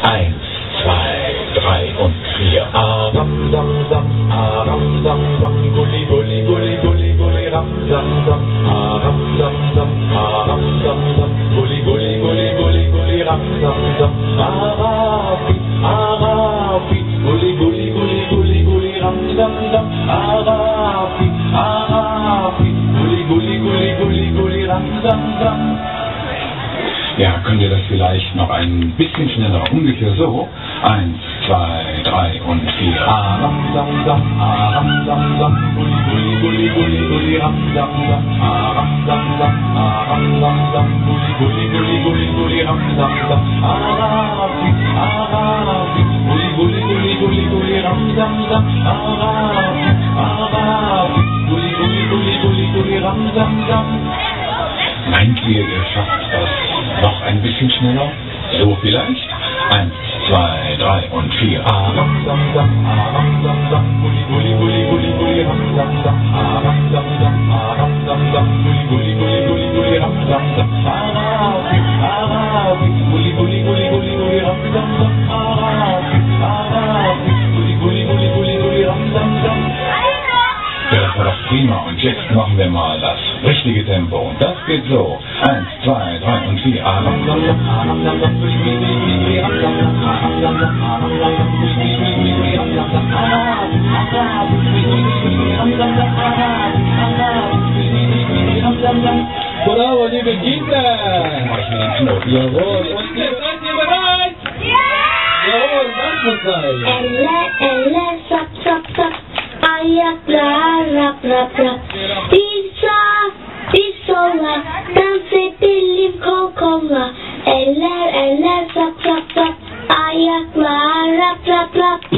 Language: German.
1, 2, 3 und 4. Aram, sam, sam, aram, sam, sam, gulli, gulli, gulli, gulli, gulli, ram, sam, sam, aram, sam, sam, aram, sam, sam, gulli, gulli, gulli, gulli, gulli, ram, sam, sam, Arabi, Arabi, gulli, gulli, gulli, gulli, gulli, ram, sam, sam, Arabi, Arabi, gulli, gulli, gulli, gulli, gulli, ram, sam, sam. Ja, könnt ihr das vielleicht noch ein bisschen schneller, ungefähr so? 1, 2, 3 und 4. Aram, sam, sam, aram, sam, sam, gulli, gulli, gulli, gulli, gulli, ram, sam, sam, aram, sam, sam, aram, sam, sam, gulli, gulli, gulli, gulli, gulli, ram, sam, sam, Arabi, Arabi, gulli, gulli, gulli, gulli, gulli, ram, sam, sam, Arabi, Arabi, gulli, gulli, gulli, gulli, gulli, ram, sam, sam. Meint ihr, ihr schafft das noch ein bisschen schneller? So vielleicht? 1, 2, 3 und 4. Aram, sam, sam, aram, sam, sam, gulli, gulli, gulli, gulli, gulli, ram, sam, sam, aram, sam, sam, aram, sam, sam, gulli, gulli, gulli, gulli, gulli, ram, sam, sam, Arabi, Arabi, gulli, gulli, gulli, gulli, gulli, ram, sam, sam, Arabi, Arabi, gulli, gulli, gulli, gulli, gulli, ram, sam, sam. Ja, das war doch prima. Und jetzt machen wir mal das richtige Tempo. Und das geht so. 1, 2, 3 und 4. Bravo, liebe Kinder! Jawohl, und jetzt seid ihr bereit? Jawohl, Dansenzeit! Elle, sap, sap, sap. Ayaklar, rap, rap, rap. Bir sağ, bir sola. Dans edelim kol kolla. Eller, sap, sap, sap. Ayaklar, rap, rap, rap.